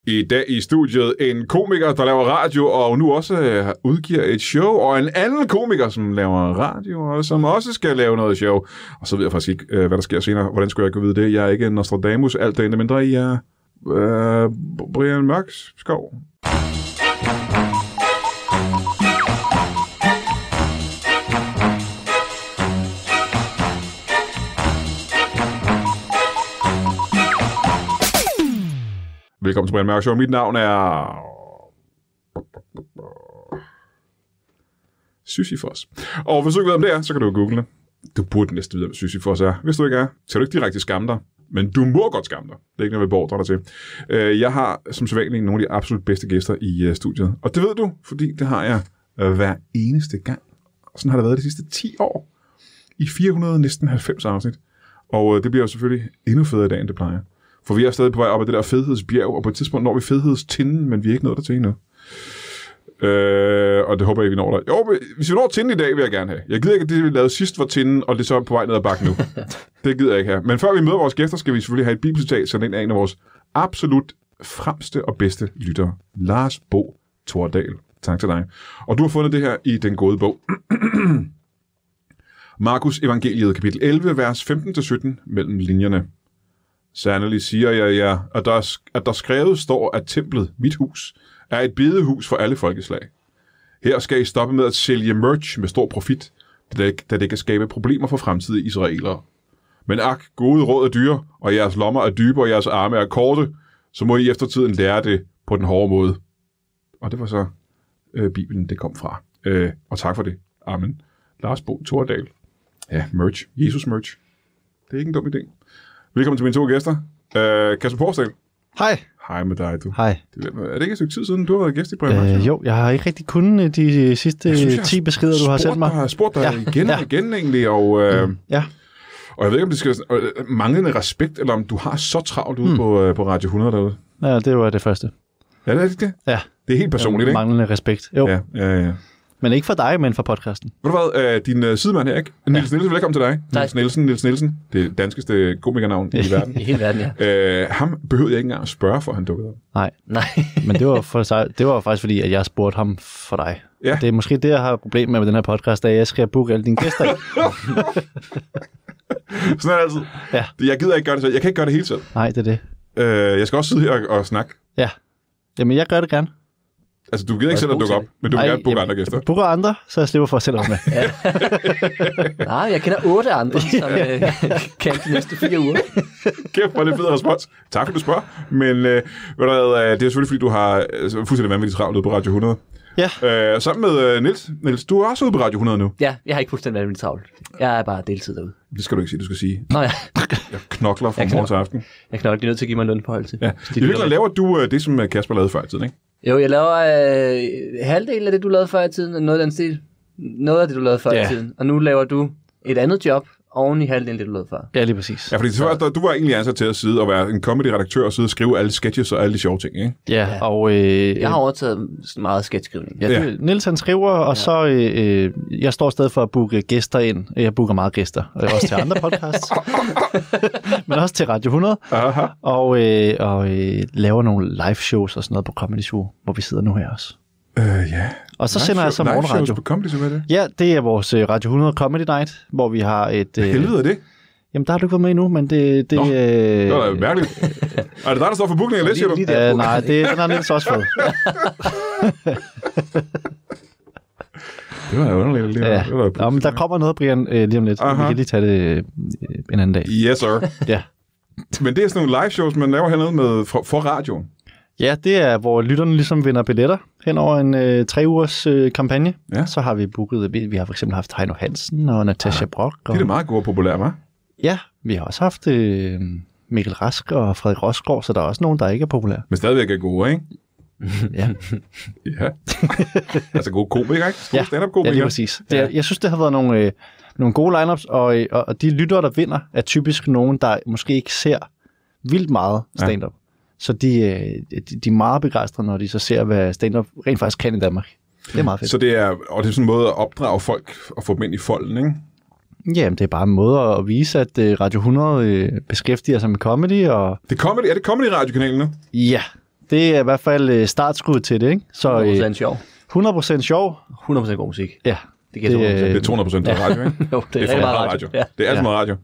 I dag i studiet en komiker, der laver radio, og nu også udgiver et show, og en anden komiker, som laver radio, og som også skal lave noget show. Og så ved jeg faktisk ikke, hvad der sker senere. Hvordan skulle jeg gå vide det? Jeg er ikke Nostradamus, alt det endda mindre. Jeg er Brian Mørk Skov. Velkommen til Brian Mørk Show. Mit navn er Sisyfos. Og hvis du ikke ved, om det er, så kan du google det. Du burde næsten vide, hvad Sisyfos er. Hvis du ikke er, så kan du ikke direkte skamme dig. Men du må godt skamme dig. Det er ikke noget, vi beordrer dig til. Jeg har som sædvanligt nogle af de absolut bedste gæster i studiet. Og det ved du, fordi det har jeg hver eneste gang. Og sådan har det været de sidste 10 år. I 490 afsnit. Og det bliver jo selvfølgelig endnu federe i dag, end det plejer. For vi er stadig på vej op ad det der fedhedsbjerg, og på et tidspunkt når vi fedhedstinden, men vi er ikke nået der til endnu. Og det håber jeg, vi når der. Jo, hvis vi når tinden i dag, vil jeg gerne have. Jeg gider ikke, at det vi lavede sidst var tinden, og det er så på vej ned ad bakken nu. Det gider jeg ikke have. Men før vi møder vores gæster, skal vi selvfølgelig have et bibelcitat, sådan en af vores absolut fremste og bedste lyttere. Lars Bo Thordal. Tak til dig. Og du har fundet det her i den gode bog. Markus Evangeliet, kapitel 11, vers 15-17, mellem linjerne. Sandelig siger jeg jer, at der skrevet står, at templet, mit hus, er et bedehus for alle folkeslag. Her skal I stoppe med at sælge merch med stor profit, da det kan skabe problemer for fremtidige israelere. Men ak, gode råd er dyre, og jeres lommer er dybe, og jeres arme er korte, så må I eftertiden lære det på den hårde måde. Og det var så Bibelen, det kom fra. Og tak for det. Amen. Lars Bo Thordal. Ja, merch. Jesus merch. Det er ikke en dum idé. Velkommen til mine 2 gæster. Kasper Porsdal. Hej. Hej med dig, du. Hej. Er det ikke et stykke tid siden, du har været gæst i Brian? Jo, jeg har ikke rigtig kunnet de sidste 10 beskeder, du har sendt mig. Jeg har spurgt dig igen og igen egentlig, og jeg ved ikke, om det skal manglende respekt, eller om du har så travlt ude på Radio 100 derude. Ja, det var det første. Ja, det er det? Ja. Det er helt personligt, ikke? Manglende respekt. Jo. Ja. Men ikke for dig, men for podcasten. Ved du hvad, din sidemand her, ikke? Niels Nielsen, velkommen til dig. Niels Nielsen, det danskeste komikernavn i verden. I hele verden, ja. Ham behøvede jeg ikke engang at spørge, for han dukkede op. Nej. Men det var faktisk fordi, at jeg spurgte ham for dig. Ja. Det er måske det, jeg har problem med den her podcast, at jeg skal booke alle dine gæster. Sådan er det altid. Ja. Jeg gider ikke gøre det selv. Jeg kan ikke gøre det hele selv. Nej, det er det. Jeg skal også sidde her og snakke. Ja. Jamen, jeg gør det gerne. Altså, du gider ikke selv at dukke op, men du vil gerne booke andre gæster. Jeg booker andre, så jeg slipper for at sætte op med. Nej, jeg kender 8 andre, som kan de næste 4 uger. Kæft, hvor er det fed respons. Tak for, du spørger. Men det er selvfølgelig, fordi du har fuldstændig vanvittigt travlt ude på Radio 100. Ja. Sammen med Niels. Niels, du er også ude på Radio 100 nu. Ja, jeg har ikke fuldstændig vanvittigt travlt. Jeg er bare deltid derude. Det skal du ikke sige, du skal sige. Nå ja. Jeg knokler fra morgen til aften. Jeg knokler, de er nødt til at give mig en lønforhold til. Ja. I virkeligheden laver du det, som Kasper lavede før i tiden, ikke? Jo, jeg laver halvdelen af det, du lavede før i tiden, og noget af den stil. Noget af det, du lavede før i tiden. Og nu laver du et andet job oven i halvdelen af det, du lavede før. Ja, lige præcis. Ja, fordi du var egentlig ansat til at sidde og være en comedy-redaktør og sidde og skrive alle sketches og alle de sjove ting, ikke? Ja, og... jeg har overtaget meget sketchskrivning. Ja. Niels han skriver, og så... jeg står stadig for at booke gæster ind. Jeg booker meget gæster, også til andre podcasts. Men også til Radio 100. Aha. Og laver nogle live shows og sådan noget på Comedy Zoo, hvor vi sidder nu her også. Ja. Og så sender jeg så morgenradio. Live shows på Comedy Zoo, hvad er det? Ja, det er vores Radio 100 Comedy Night, hvor vi har et... Helvede er det? Jamen, der har du ikke været med endnu, men det... Nå, det var mærkeligt. Er det dig, der står for bookning, eller siger du? Nej, den har Niels også fået. Det var underligt. Ja, men der kommer noget, Brian, lige om lidt. Vi kan lige tage det en anden dag. Yes, sir. Ja. Men det er sådan nogle live shows, man laver hernede med for radioen. Ja, det er, hvor lytterne ligesom vinder billetter hen over en 3 ugers kampagne. Ja. Så har vi booket, vi har for eksempel haft Heino Hansen og Natasha Brock. De er meget gode og populære, hva'? Ja, vi har også haft Mikkel Rask og Frederik Rosgaard, så der er også nogen, der ikke er populære. Men stadigvæk er gode, ikke? Ja. Ja. Altså gode komikere, ikke? Gode stand-up-komikere. Ja, lige præcis. Jeg synes, det har været nogle gode lineups, og de lyttere, der vinder, er typisk nogen, der måske ikke ser vildt meget stand-up. Ja. Så de er meget begejstrede, når de så ser, hvad stand-up rent faktisk kan i Danmark. Det er meget fedt. Så det er sådan en måde at opdrage folk og få dem ind i folden, ikke? Jamen, det er bare en måde at vise, at Radio 100 beskæftiger sig med comedy. Og... Er det Comedy radiokanalen nu? Ja, det er i hvert fald startskud til det, ikke? Så 100% sjov. 100% sjov. 100% god musik. Ja. Det giver 200%. Det er 200% radio, ikke? Jo, det er for meget radio. Ja. Det er alt meget radio.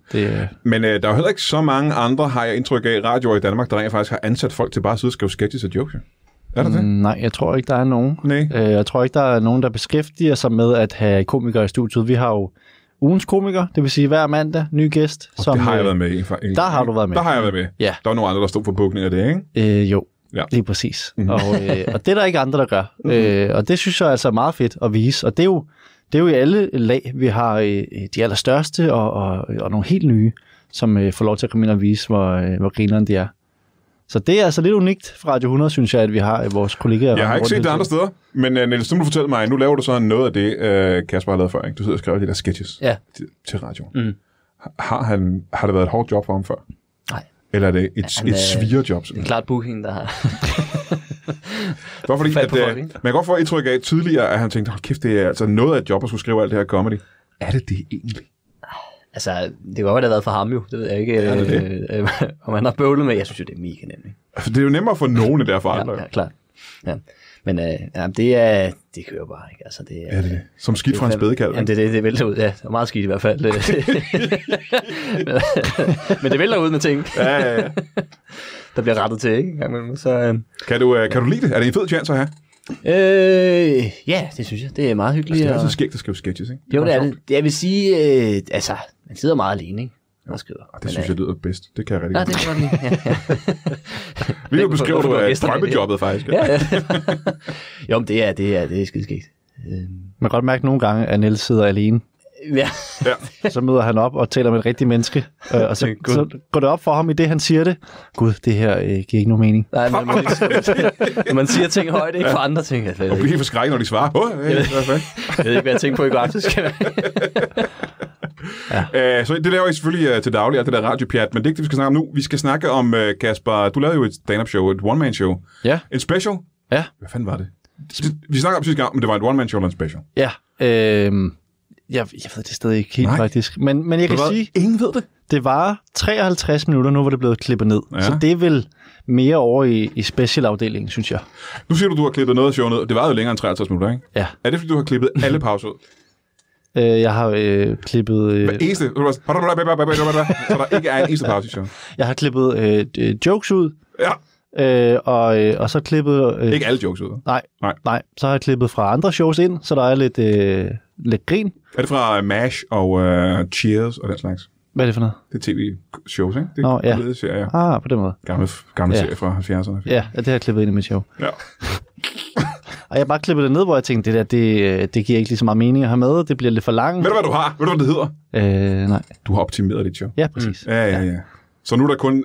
Men der er jo heller ikke så mange andre, har jeg indtryk af, radioer i Danmark, der rent faktisk har ansat folk til bare at sidde og skrive sketches og jokes. Er der det? Nej, jeg tror ikke, der er nogen. Nej. Jeg tror ikke, der er nogen, der beskæftiger sig med at have komikere i studiet. Vi har jo ugens komiker, det vil sige hver mandag, ny gæst. Og det har jeg været med i. Der har du været med. Der har jeg været med. Ja. Der var nogle andre, der stod for bookning af det, ikke? Jo, ja. Lige præcis. Og det er der ikke andre, der gør. Og det synes jeg altså er meget fedt at vise. Og det er jo i alle lag. Vi har de allerstørste og nogle helt nye, som får lov til at komme ind og vise, hvor grineren de er. Så det er altså lidt unikt fra Radio 100, synes jeg, at vi har vores kollegaer. Jeg har ikke set det andre steder, men Niels, du må fortælle mig, nu laver du så noget af det, Kasper har lavet før, ikke? Du sidder og skriver de der sketches til radioen. Har det været et hårdt job for ham før? Nej. Eller er det et svigerjob? Det er klart booking, der har... Bare fordi, at, man kan godt få indtryk af tidligere, at han tænkte, hold kæft, det er altså noget af et job at skulle skrive alt det her comedy. Er det egentlig? Altså, det kan godt være, det har været for ham jo. Det ved jeg ikke, om han har bøvlet med. Jeg synes jo, det er mega nemt. Altså, det er jo nemmere for nogen der for andre. Ja, klart. Ja. Men det kører bare, ikke? Altså, det er det. Som skidt fra en spædekalv. Jamen, det vælter ud. Ja, det er meget skidt i hvert fald. Men det vælter ud med ting. Ja. Der bliver rettet til, ikke? Så, kan du lide det? Er det en fed chance at have? Ja, det synes jeg. Det er meget hyggeligt. Altså, det er altid skægt at skrive sketches, ikke? Jo, det er det. Jeg vil sige, altså, man sidder meget alene, ikke? Og skriver. Det synes jeg lyder bedst. Det kan jeg rigtig godt. Det kan jeg godt lide. Vi vil beskrive, du drømmejobbet faktisk. Ja. Jo, men det er skideskægt. Man kan godt mærke nogle gange, at Niels sidder alene. Ja. Så møder han op og taler med et rigtigt menneske, og så går det op for ham i det, han siger det. Gud, det her giver ikke nogen mening. Nej, men man siger ting højt, ikke for andre ting. Og bliver helt forskrækket, når de svarer. Jeg ved ikke, hvad jeg tænker på i går aftes. Så det laver I selvfølgelig til daglig, og det der radiopjat, men det er ikke det, vi skal snakke om nu. Vi skal snakke om, Kasper, du lavede jo et stand-up show, et one-man-show. Ja. En special. Ja. Hvad fanden var det? Vi snakker om sidste gang, men det var et one-man-show eller en special. Ja. Jeg ved det stadig ikke helt faktisk. Men jeg kan sige... Ingen ved det. Det var 53 minutter, nu hvor det blevet klippet ned. Ja. Så det er vel mere over i specialafdelingen, synes jeg. Nu siger du har klippet noget af showet ned. Det var jo længere end 53 minutter, ikke? Ja. Er det, fordi du har klippet alle pauser ud? Jeg har klippet... Hver eneste... Så der ikke er en eneste pause i showet. Jeg har klippet jokes ud. Ja. Og så klippet... ikke alle jokes ud? Nej. Så har jeg klippet fra andre shows ind, så der er lidt grin. Er det fra MASH og Cheers og den slags? Hvad er det for noget? Det er tv-shows, ikke? Det er serier. På den måde. Gamle serier fra 70'erne. Ja, det har jeg klippet ind i mit show. Ja. Og jeg har bare klippet det ned, hvor jeg tænkte, det giver ikke lige så meget mening at have med. Det bliver lidt for langt. Ved du, hvad du har? Ved du, hvad det hedder? Nej. Du har optimeret dit show. Ja, præcis. Ja. Så nu er der kun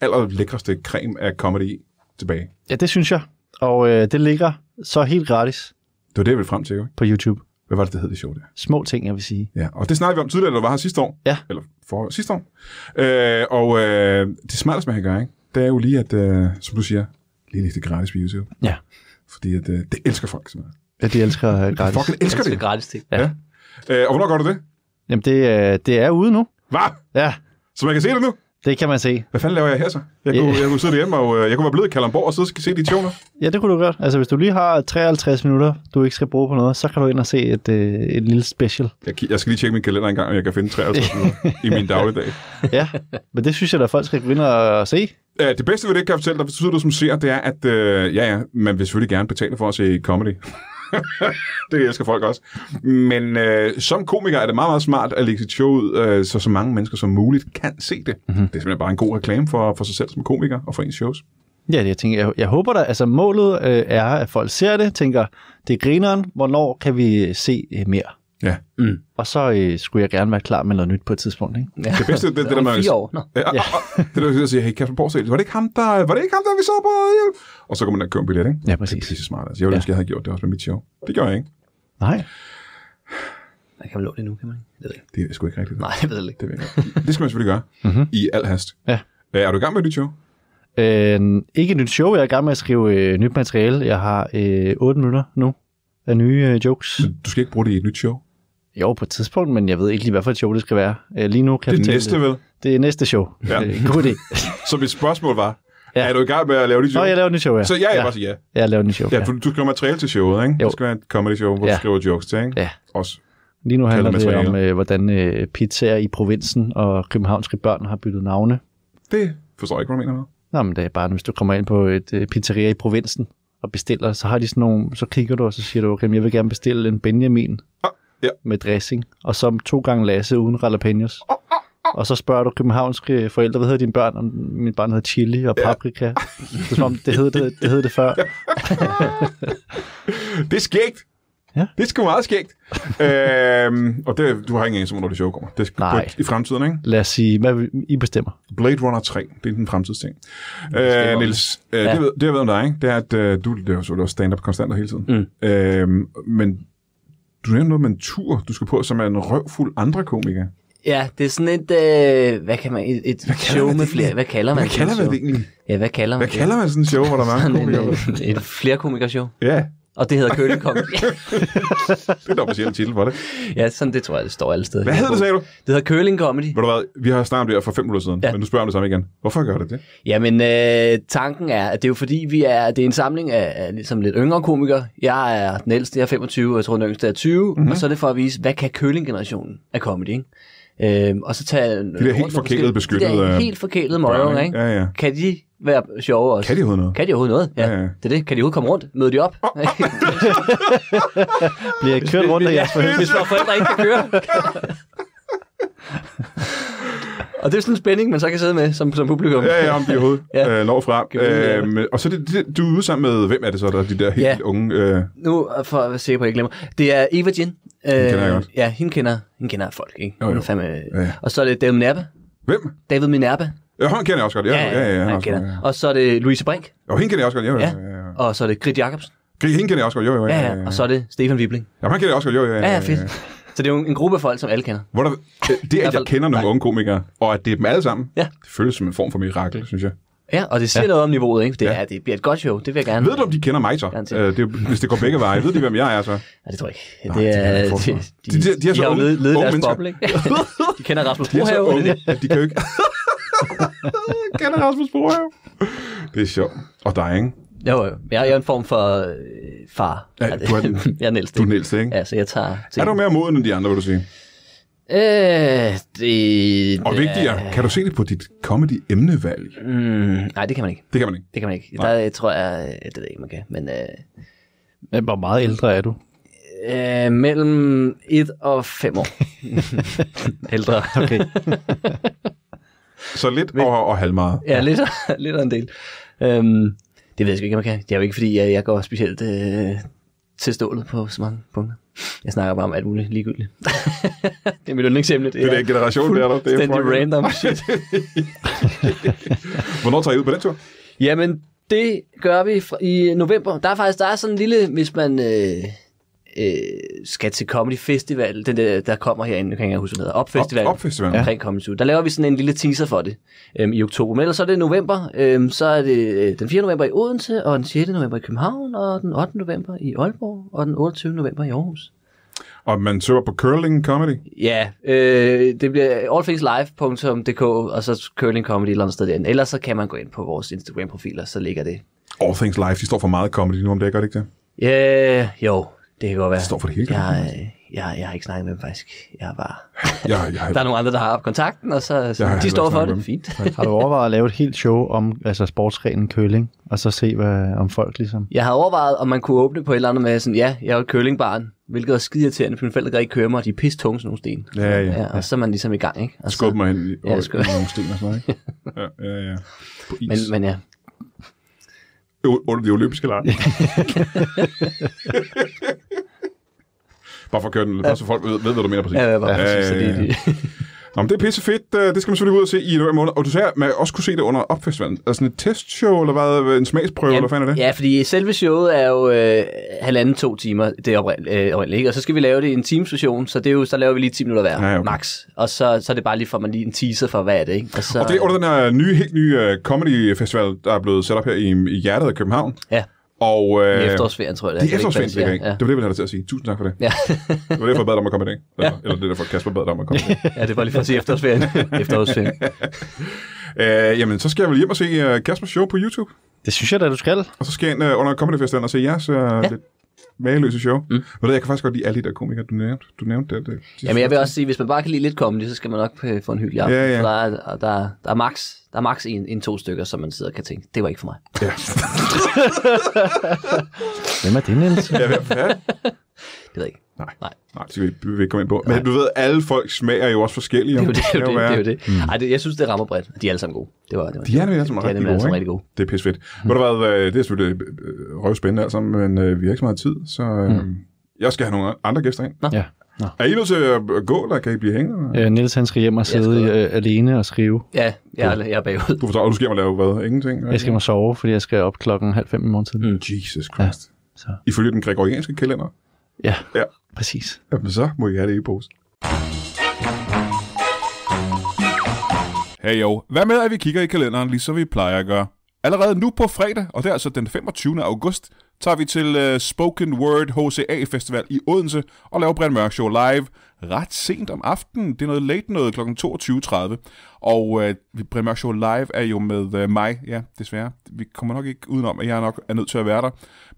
allerlækreste creme af comedy tilbage. Ja, det synes jeg. Og det ligger så helt gratis. Det var det, jeg ville frem til, jo. På YouTube. Hvad var det hed, det show der? Små ting, jeg vil sige. Ja, og det snakkede vi om tidligere, da du var her sidste år. Ja. Eller sidste år. Det smarteste, man kan gøre, ikke? Det er jo lige, at, som du siger, lige lidt gratis på YouTube. Ja. Fordi at, det elsker folk simpelthen. Ja, de elsker gratis. Folk elsker det. Gratis ting. Ja. Og hvornår gør du det? Jamen, det er ude nu. Hvad? Ja. Så man kan se det nu? Det kan man se. Hvad fanden laver jeg her så? Jeg kunne sidde hjemme, og jeg kunne være blevet i Kalundborg og sidde og se de show nu. Ja, det kunne du godt. Altså, hvis du lige har 53 minutter, du ikke skal bruge på noget, så kan du ind og se et lille special. Jeg skal lige tjekke min kalender en gang, om jeg kan finde 53 minutter i min dagligdag. Ja, men det synes jeg, at folk skal gå ind og se. Det bedste ved det, kan jeg fortælle dig, hvis du som ser, det er, at man vil selvfølgelig gerne betale for at se comedy. Det elsker folk også. Men som komiker er det meget, meget smart at lægge sit show ud, så mange mennesker som muligt kan se det. Mm-hmm. Det er simpelthen bare en god reklame for sig selv som komiker og for ens shows. Ja, jeg håber da, altså målet er, at folk ser det, tænker, det er grineren, hvornår kan vi se mere? Ja. Mm. Og så skulle jeg gerne være klar med noget nyt på et tidspunkt, ikke? Ja. Det bedste, det der med 4 år. Det der siger, hey, Kasper Borg, var det ikke ham, der vi så på? Og så går man og køber en billet, ikke? Ja, præcis. Det er pisse smart. Altså, jeg ville ønske, jeg havde gjort det også med mit show. Det gjorde jeg ikke. Nej. Man kan vel låne det nu, kan man ikke? Det er sgu ikke rigtigt. Nej, jeg ved det ikke. Det skal man selvfølgelig gøre. I al hast. Ja. Er du i gang med et nyt show? Ikke et nyt show. Jeg er i gang med at skrive nyt materiale. Jeg har 8 minutter nu af nye jokes. Men du skal ikke bruge det i et nyt show? Jo, på et tidspunkt, men jeg ved ikke lige, hvad for et show det skal være. Lige nu kan det er næste, vel? Det er næste show. Ja. God idé. Så mit spørgsmål var, Ja. Er du i gang med at lave dit show? Nå, jeg laver et nyt show, ja. Så jeg bare sige ja. Jeg laver et nyt show, Ja, du skriver materiale til showet, ikke? Jo. Det skal være et comedy show, hvor du skriver jokes til, ikke? Ja. Også. Lige nu handler det materiale. om, hvordan pizzaer i provinsen og københavnske børn har byttet navne. Det forstår jeg ikke, hvad du mener med. Nå, men det er bare, hvis du kommer ind på et pizzeria i provinsen og bestiller, så har de sådan nogle, så kigger du, og så siger du, okay, jeg vil gerne bestille en Benjamin med dressing, og så 2 gange Lasse uden jalapenos. Og så spørger du københavnske forældre, hvad hedder dine børn? Om mit barn hedder chili og paprika. Det er som om, det hed det før. Det er skægt. Ja. Det er sgu meget skægt. Og det, du har ingen anelse om, når det show kommer. Det er i fremtiden, ikke? Lad os sige, hvad I bestemmer. Blade Runner 3, det er den fremtidsting. Niels, det jeg ved om dig, ikke? Det er, at du laver stand-up konstant hele tiden. Men du nævner noget med en tur, du skal på, som er en røvfuld andre komikere. Ja, det er sådan et show med flere. Hvad kalder man det? Hvad kalder man det egentlig? Ja, hvad kalder man det? Hvad kalder man sådan en show, hvor der er mange komikere? Et flerkomikershow. Ja. Og det hedder Curling Comedy. Det er en officiel titel for det. Ja, sådan det tror jeg, det står alle steder. Hvad hedder det, sagde du? Det hedder Curling Comedy. Ved du hvad, vi har snakket om det her for 5 minutter siden, men du spørger om det samme igen. Hvorfor gør det det? Jamen, tanken er, at det er jo fordi, det er en samling af ligesom lidt yngre komikere. Jeg er den ældste, jeg er 25, og jeg tror, den yngste er 20. Og så er det for at vise, hvad kan curling-generationen af comedy, ikke? Og så tage de der helt forkælede beskyttede... De der helt forkælede møger, ikke? Ja. Kan de være sjove også? Kan de overhovedet noget? Kan de overhovedet noget? Ja. Det er det. Kan de overhovedet komme rundt? Møder de op? Bliver kørt rundt af jeres forældre? Hvis forældre ikke kan køre. Og det er sådan en spænding, man så kan sidde med som publikum. Ja, om de overhovedet når frem. Og så du er ude sammen med, hvem er det så, der er de der helt unge... Nu, for at være sikker på, at jeg glemmer. Det er Eva Jin. Hende kender jeg godt. Ja, hende kender folk, ikke? Jo. Og så er det David Minerva. Hvem? David Minerva. Ja, han kender jeg også godt. Ja. Og så er det Louise Brink. Jo, hende kender jeg også godt. Ja. Og så er det Grit Jacobsen. Hende kender jeg også godt. Jo. Og så er det Stefan Wibling. Ja, han kender jeg også godt. Jo. Ja, fedt. Så det er jo en gruppe af folk, som alle kender. Det, at jeg kender nogle unge komikere, og at det er dem alle sammen, det føles som en form for mirakel, synes jeg. Ja, og det siger noget om niveauet, ikke? Det bliver et godt show, det vil jeg gerne. Ved du, om de kender mig så? Hvis det går begge veje, ved de, hvem jeg er så? Nej, det tror jeg ikke. De har jo ledet deres boble, ikke? De kender Rasmus Brohave. De kan jo ikke... kender Rasmus Brohave. Det er sjovt. Og dig, ikke? Jo. Jeg er en form for far. Ja, jeg er den ældste. Du er den ældste, ikke? Ja, så jeg tager... Er du mere moden end de andre, vil du sige? Og vigtigere, kan du se det på dit comedy-emnevalg? Nej, det kan man ikke. Det kan man ikke? Det kan man ikke. Der tror jeg, det ikke, man kan. Men hvor meget ældre er du? Mellem 1 og 5 år. Ældre. Okay. Så lidt og halvmeget. Ja, lidt og en del. Det ved jeg sgu ikke, om man kan. Det er jo ikke, fordi jeg går specielt til stålet på så mange punkter. Jeg snakker bare om alt muligt ligegyldigt. Det er mit yndlingsemne. Det er den generation, der er der. Det er random shit. Hvornår tager I ud på den tur? Jamen, det gør vi i november. Der er sådan en lille, hvis man skal til Comedy Festival, den der kommer herinde, nu kan jeg ikke huske, hvad det hedder, Opfestival omkring Comedy Zoo. Der laver vi sådan en lille teaser for det i oktober. Men ellers så er det november, så er det den 4. november i Odense, og den 6. november i København, og den 8. november i Aalborg, og den 28. november i Aarhus. Og man søger på Curling Comedy? Ja, det bliver allthingslive.dk, og så Curling Comedy et eller andet sted derinde. Ellers så kan man gå ind på vores Instagram-profiler, så ligger det. All Things Live, de står for meget comedy nu om det, gør det ikke det? Ja, jo. Det kan godt være. Det står for det hele. Jeg har ikke snakket med dem faktisk. Jeg har bare... jeg der er nogle andre, der har kontakten, og så de står for det. Fint. Har du overvejet at lave et helt show om sportsgrenen curling, og så se, om folk ligesom... Jeg har overvejet, om man kunne åbne på et eller andet med sådan, jeg er jo et curlingbarn, hvilket er skide irriterende, for mine forældre kan ikke køre mig, og de er pisse tunge sådan nogle sten. Ja. Og så er man ligesom i gang, ikke? Skub mig ind i nogle sten og sådan noget, ikke? Ja. På is. Men ja. Under de olympiske lege. Bare for at køre den, bare så folk ved, hvad du mener præcis. Ja, bare præcis. Nå, men det er pisse fedt. Det skal man selvfølgelig ud og se i løbet af måneden. Og du sagde, at man også kunne se det under opfestivalen. Altså sådan et testshow, eller hvad? En smagsprøve, eller hvad fanden er det? Ja, fordi selve showet er jo 1,5-2 timer, det er oprindeligt. Og så skal vi lave det i en teamsession, så det er jo, så laver vi lige 10 minutter hver, max. Og så er det bare lige for, man lige en teaser for, hvad er det, ikke? Og det er under den her helt nye comedy festival, der er blevet sat op her i hjertet af København. Ja. Og, i efterårsferien, tror jeg det er. Det er efterårsferien, ikke? Det var det, jeg ville have dig til at sige. Tusind tak for det. Ja. Det var derfor, jeg bad dig om at komme i dag. Eller det er derfor, Kasper bad dig om at komme i dag. Ja, det var lige for at sige efterårsferien. Jamen, så skal jeg vel hjem og se Kaspers show på YouTube. Det synes jeg da, du skal. Og så skal jeg ind under Comedy Festivalen og se jeres lidt mageløse show. Jeg kan faktisk godt lide alle de der komikere, du nævnte det. Jamen, jeg vil også sige, hvis man bare kan lide lidt comedy, så skal man nok få en hyggelig aften. Ja. For der er max en-to stykker, som man sidder og kan tænke, det var ikke for mig. Ja. Hvem er det, Niels? Ja, hvad? Det ved jeg ikke. Nej, det skal vi ikke komme ind på. Men du ved, alle folk smager jo også forskellige. Det er jo det. Ej, jeg synes, det rammer bredt. De er alle sammen gode. De er nemlig alle sammen rigtig gode. Det er pissefedt. Ved du hvad, det er selvfølgelig røvspændende alt sammen, men vi har ikke så meget tid, så jeg skal have nogle andre gæster ind. Ja. Er I nødt til at gå, eller kan I blive hængende? Niels, han skal hjem og sidde alene og skrive. Ja, jeg er bagud. Du skal hjem og lave hvad? Ingenting? Jeg skal mig sove, fordi jeg skal op 4:30 i morgen tidlig. Jesus Christ. Ja, så. Ifølge den gregorianske kalender? Ja, præcis. Jamen så må I have det i posen. Hey jo, hvad med at vi kigger i kalenderen, ligesom vi plejer at gøre? Allerede nu på fredag, og det er altså den 25. august, tager vi til Spoken Word HCA Festival i Odense og laver Brian Mørk Show live ret sent om aftenen. Det er noget late noget kl. 22.30. Og Brian Mørk Show live er jo med mig. Ja, desværre. Vi kommer nok ikke udenom, at jeg nok er nødt til at være der.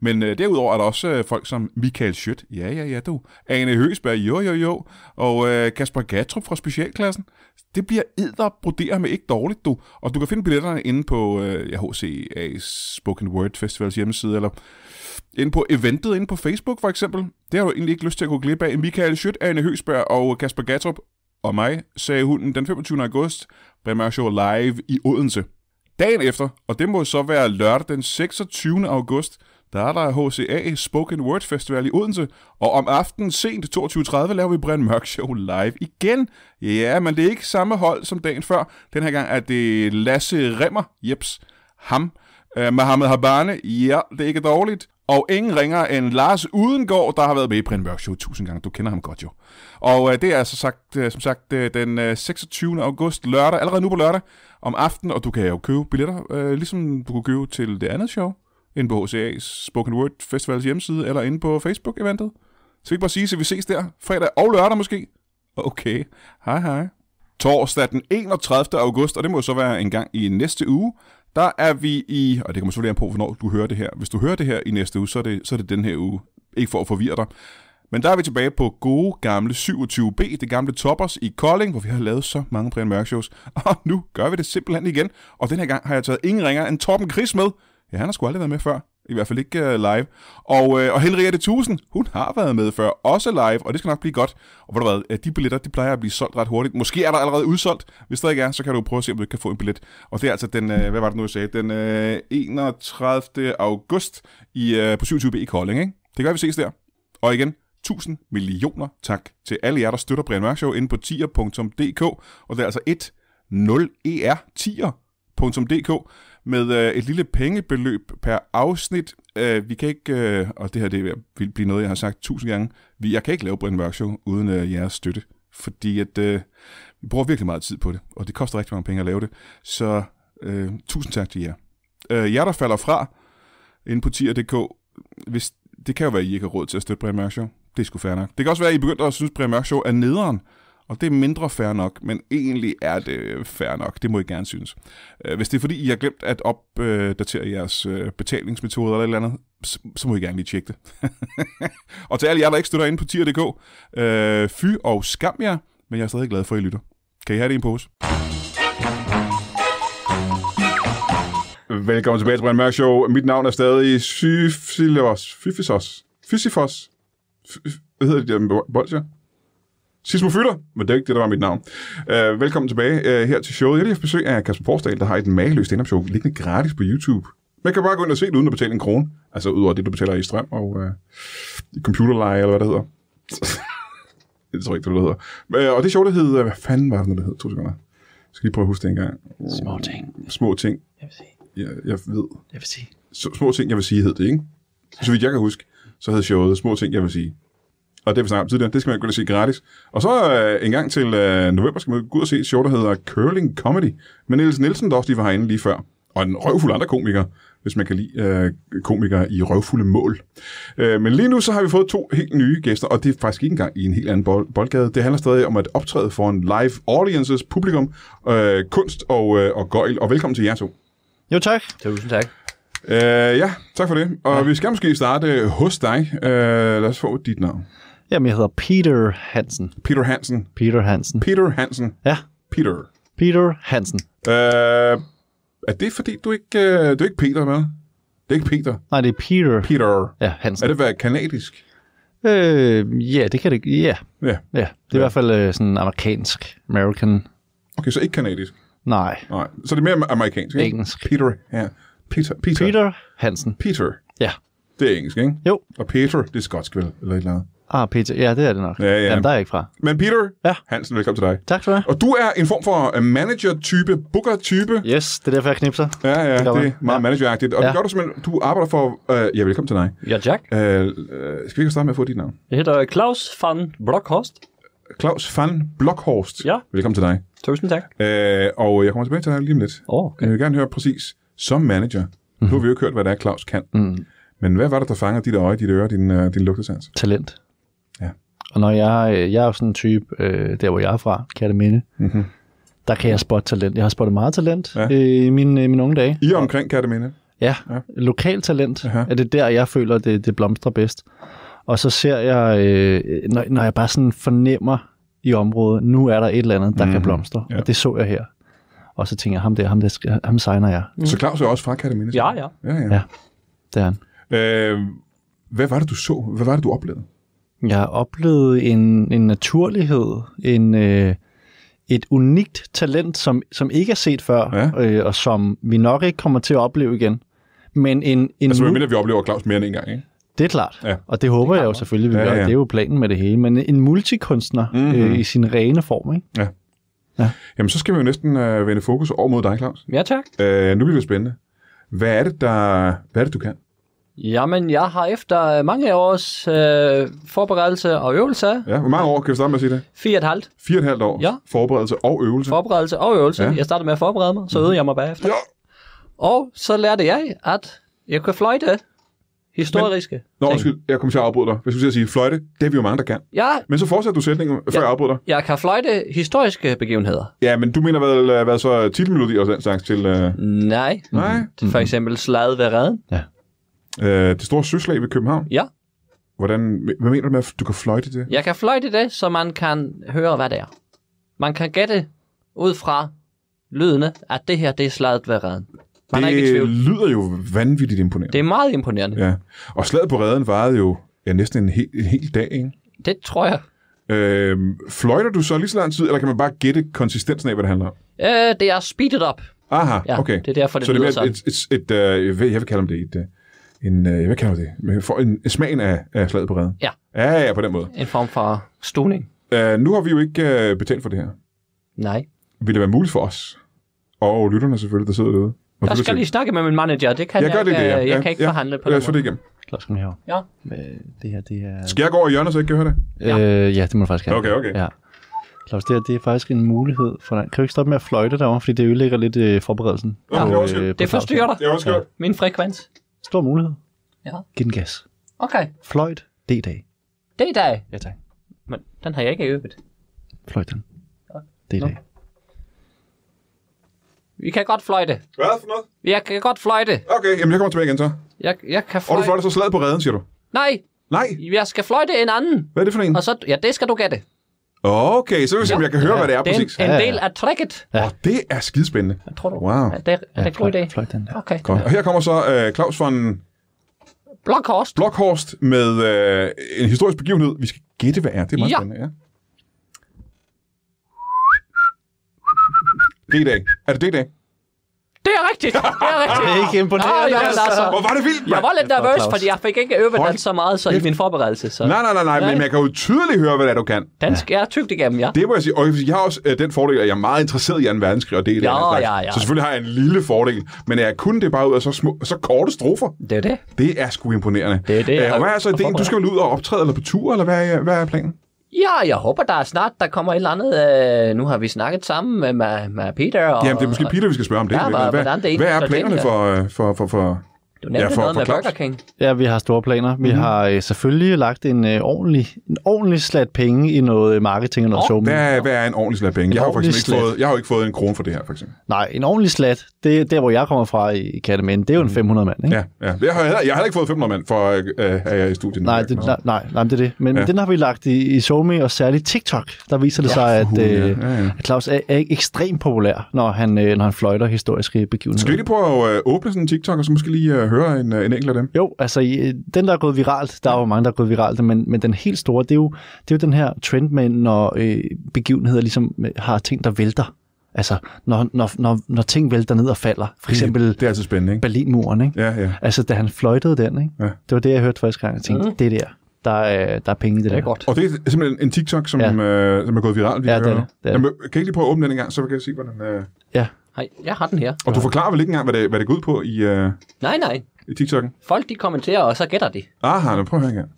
Men derudover er der også folk som Michael Schødt. Ja, du. Ane Høgsberg, jo. Og Kasper Gatrup fra Specialklassen. Det bliver edderbroderet med ikke dårligt, du. Og du kan finde billetterne inde på HCA's Spoken Word Festivals hjemmeside, eller inde på eventet inde på Facebook for eksempel. Det har du egentlig ikke lyst til at gå glip af. Michael Schødt, Ane Høgsberg og Kasper Gatrup og mig, sagde hunden den 25. august, Brian Mørk Show live i Odense. Dagen efter, og det må så være lørdag den 26. august, der er der HCA Spoken Word Festival i Odense, og om aftenen sent 22.30 laver vi Brian Mørk Show live igen. Ja, men det er ikke samme hold som dagen før. Den her gang er det Lasse Rimmer, ham, Mohammed Habane, ja, det er ikke dårligt. Og ingen ringer end Lars Udengård, der har været med i Brian Mørk Show 1000 gange. Du kender ham godt jo. Og det er altså som sagt den 26. august lørdag, allerede nu på lørdag om aftenen, og du kan jo købe billetter, ligesom du kunne købe til det andet show, inde på HCA's Spoken Word Festivals hjemmeside, eller inde på Facebook-eventet. Så vi kan bare sige, at vi ses der fredag og lørdag måske. Okay, hej. Torsdag den 31. august, og det må så være en gang i næste uge, der er vi i, og det kommer selvfølgelig an på, hvornår du hører det her. Hvis du hører det her i næste uge, så er det den her uge. Ikke for at forvirre dig. Men der er vi tilbage på gode gamle 27B, det gamle Toppers i Kolding, hvor vi har lavet så mange Brian Mørk Shows. Og nu gør vi det simpelthen igen. Og den her gang har jeg taget ingen ringer end Torben Chris med. Ja, han har sgu aldrig været med før. I hvert fald ikke live. Og Henriette Thusen, hun har været med før, også live, og det skal nok blive godt. Og ved du hvad, de billetter, de plejer at blive solgt ret hurtigt. Måske er der allerede udsolgt. Hvis der ikke er, så kan du prøve at se, om du kan få en billet. Og det er altså den, hvad var det nu, jeg sagde? Den 31. august på 27B i Kolding, ikke? Det gør vi ses der. Og igen, 1000 millioner tak til alle jer, der støtter Brian Mørk Show inde på tier.dk. Og det er altså 10er, tier.dk. med et lille pengebeløb per afsnit. Vi kan ikke, og det her det vil blive noget, jeg har sagt 1000 gange, jeg kan ikke lave Brian Mørk Show uden jeres støtte, fordi at vi bruger virkelig meget tid på det, og det koster rigtig mange penge at lave det. Så 1000 tak til jer. Jer, der falder fra inde på tier.dk, hvis det kan jo være, at I ikke har råd til at støtte Brian Mørk Show. Det er sgu fair nok. Det kan også være, at I begynder at synes, at Brian Mørk Show er nederen. Og det er mindre fair nok, men egentlig er det fair nok. Det må I gerne synes. Hvis det er fordi, I har glemt at opdatere jeres betalingsmetoder eller et eller andet, så må I gerne lige tjekke det. Og til alle jer, der ikke støtter ind på tier.dk, fy og skam jer, men jeg er stadig glad for, at I lytter. Kan I have det i en pose? Velkommen tilbage til Brian Mørk Show. Mit navn er stadig Syfifos. Hvad hedder det der bolsjer? Sismofytter, men det er ikke det, der var mit navn. Velkommen tilbage her til showet. Jeg har lige haft besøg af Kasper Porsdal, der har et mageløst stand-up show liggende gratis på YouTube. Man kan bare gå ind og se det uden at betale en krone. Altså udover det, du betaler i strøm og computerleje, eller hvad det hedder. Det tror jeg ikke, det hedder. Og det show, det hedder... Hvad fanden var det, det hed? 2 sekunder. Jeg skal lige prøve at huske det engang. Små ting. Jeg vil sige. Jeg ved. Jeg vil sige. Små ting, jeg vil sige, hed det, ikke? Så vidt jeg kan huske, så hed showet Små ting, jeg vil sige. Og det vi snakker om tidligere, det skal man gå og se gratis. Og så en gang til november skal man gå ud og se et show, der hedder Curling Comedy. Med Niels Nielsen, der også lige var herinde lige før. og en røvfuld andre komikere, hvis man kan lide komikere i røvfulde mål. Men lige nu så har vi fået 2 helt nye gæster, og det er faktisk ikke engang i en helt anden boldgade. Det handler stadig om at optræde for en live audiences, publikum, kunst og gøjl. Og velkommen til jer 2. Jo, tak. Tusind tak. Ja, tak for det. Og vi skal måske starte hos dig. Lad os få dit navn. Jamen, jeg hedder Peter Hansen. Peter Hansen. Peter Hansen. Peter Hansen. Ja. Peter Hansen. Er det fordi, du er ikke Peter, hvad? Det er ikke Peter. Nej, det er Peter. Peter. Ja, Hansen. Er det været kanadisk? Ja, det kan det. Ja. Ja. Det er i hvert fald sådan amerikansk. American. Okay, så ikke kanadisk? Nej. Så det er mere amerikansk, ikke? Engelsk. Peter Hansen. Peter. Ja. Det er engelsk, ikke? Jo. Og Peter, det er skotsk, vel? Eller et eller andet. Peter. Ja, det er det nok. Ja. Jamen, der er jeg ikke fra. Men Peter Hansen, velkommen til dig. Tak for det. Og du er en form for manager-type, booker-type. Yes, det er derfor, jeg knipser. Ja, det er meget manager-agtigt. Og det gør du simpelthen, du arbejder for... velkommen til dig. Ja, Jack. Skal vi ikke starte med at få dit navn? Jeg hedder Claus van Blockhorst. Claus van Blockhorst. Ja. Velkommen til dig. Tusind tak. Og jeg kommer tilbage til dig lige om lidt. Okay. Jeg vil gerne høre præcis, som manager, nu har vi jo ikke hørt, hvad det er, Claus kan. Men hvad var det, der fanger dit øje, dit øre, din lugtesans? Talent. Ja. Og når jeg er jo sådan en type, der hvor jeg er fra, Kerteminde, der kan jeg spotte talent. Jeg har spottet meget talent i mine unge dage. I omkring Kerteminde? Ja, lokal talent er det der, jeg føler, det blomstrer bedst. Og så ser jeg, når jeg bare sådan fornemmer i området, nu er der et eller andet, der kan blomstre. Og det så jeg her. Og så tænker jeg, ham signer jeg. Så Claus er også fra Kerteminde? Ja, det er han. Hvad var det, du så? Hvad var det, du oplevede? Jeg oplevede en naturlighed, et unikt talent, som ikke er set før, og som vi nok ikke kommer til at opleve igen. Men altså, mindre vi oplever Claus mere end en gang, ikke? Det er klart, og det håber jeg jo selvfølgelig, vi gør. Det er jo planen med det hele. Men en multikunstner i sin rene form, ikke? Ja. Jamen, så skal vi jo næsten vende fokus over mod dig, Claus. Ja, tak. Nu bliver det spændende. Hvad er det, du kan? Jamen, jeg har efter mange års forberedelse og øvelse... Ja, hvor mange år kan vi starte med at sige det? 4,5. 4,5 år? Forberedelse og øvelse. Ja. Jeg startede med at forberede mig, så øvede jeg mig bagefter. Ja. Og så lærte jeg, at jeg kunne fløjte historiske undskyld, jeg kommer til at afbryde dig. Hvis du siger at sige fløjte, det er vi jo mange, der kan. Ja. Men så fortsætter du sætningen, før jeg afbryder dig. Jeg kan fløjte historiske begivenheder. Ja, men du mener vel, hvad så titelmelodi og den slags til... Nej. For eksempel Slaget ved Reden. Ja. Det store søslag ved København? Ja. Hvad mener du med, at du kan fløjte det? Jeg kan fløjte det, så man kan høre, hvad det er. Man kan gætte ud fra lydene, at det her, det er Slaget ved Reden. Man det lyder jo vanvittigt imponerende. Det er meget imponerende. Ja. Og Slaget på Reden varede jo næsten en hel dag, ikke? Det tror jeg. Fløjter du så lige så lang tid, eller kan man bare gætte konsistensen af, hvad det handler om? Det er speedet up. Aha, okay. Det er derfor, det så lyder sådan. Jeg vil kalde det hvad kalder det? For en smagen af Slaget på Reden. Ja. Ja, på den måde. En form for stuning. Nu har vi jo ikke betalt for det her. Nej. Vil det være muligt for os, og lytterne selvfølgelig, der sidder derude? Jeg skal lige snakke med min manager. Det kan jeg kan ikke forhandle på den måde. Lad os komme her. Ja. Det her, det er... Skal jeg gå over i hjørnet, så jeg ikke kan høre det? Ja, det må du faktisk have. Okay. Ja. Claus, det er faktisk en mulighed for dig. Kan du ikke stoppe med at fløjte derovre, fordi det ødelægger lidt forberedelsen? Ja, det forstyrrer dig. Det er også godt. Min frekvens. Stor mulighed. Ja. Giv den gas. Okay. Fløjt D-dag. D-dag? Ja, tak. Men den har jeg ikke øvet. Fløjt den. D-dag. Vi kan godt fløjte. Hvad for noget? Jeg kan godt fløjte. Okay, jamen jeg kommer tilbage igen så. Jeg kan fløjte. Og du fløjter så Slaget på Reden, siger du? Nej. Jeg skal fløjte en anden. Hvad er det for en? Og så, det skal du gætte. Okay, så vil jeg se, om jeg kan høre, hvad det er præcis. Det er en del af tricket. Det er skidespændende. Jeg tror du. Wow. Er det en god idé? Fløjt den der. Okay. Godt. Og her kommer så Claus von Blockhorst med en historisk begivenhed. Vi skal gætte, hvad er. Det er meget spændende, ja. D-dag. Er det D-dag? Det er rigtigt. Det er ikke imponerende. Hvor var det vildt, jeg var lidt nervøs, fordi jeg fik ikke øvet den så meget i min forberedelse. Så. Nej, men jeg kan jo tydeligt høre, hvad det er, du kan. Dansk er tykt igennem, ja. Det må jeg sige. Og jeg har også den fordel, at jeg er meget interesseret i 2. verdenskrig, og det er det. Ja. Så selvfølgelig har jeg en lille fordel, men jeg kunne det bare ud af så korte strofer. Det er det. Det er sgu imponerende. Det er det. Og hvad er så ideen? Du skal vel ud og optræde eller på tur, eller hvad er planen? Ja, jeg håber, der kommer et eller andet. Nu har vi snakket sammen med Peter. Og, jamen, det er måske Peter, vi skal spørge om det. Ja, hvad er planerne for du nævnte noget med Burger King. Ja, vi har store planer. Vi har selvfølgelig lagt en ordentlig slat penge i noget marketing og noget show. Hvad er en ordentlig slat penge? Jeg har jo ikke fået en krone for det her, for eksempel. Nej, en ordentlig slat, det er der, hvor jeg kommer fra i Kattemænd. Det er jo en 500 mand, ikke? Ja. Jeg har heller ikke fået 500 mand for at jeg i studiet. Nej, det er det. Men den har vi lagt i SoMe, og særligt TikTok. Der viser det sig, at Claus er ekstremt populær, når han fløjter historiske begivenheder. Skal vi lige prøve at åbne sådan en TikTok, og så måske lige høre en enkelt af dem? Jo, altså den, der er gået viralt, der er jo mange, der er gået viralt, men den helt store, det er jo den her trend med, når begivenheder ligesom har ting, der vælter. Altså, når ting vælter ned og falder. For eksempel det er altid spændende, ikke? Berlinmuren, ikke? Ja. Altså, da han fløjtede den, ikke? Ja. Det var det, jeg hørte første gang. Jeg tænkte, det der er penge i det der. Godt. Og det er simpelthen en TikTok, som er gået viralt. Ja, det er. Kan jeg ikke lige prøve at åbne den en gang, så kan jeg se, hvordan... Ja. Hej, jeg har den her. Og du forklarer vel ikke engang, hvad det går ud på i... Nej. I TikTok'en? Folk, de kommenterer, og så gætter de. Aha, nu prøv at høre en gang.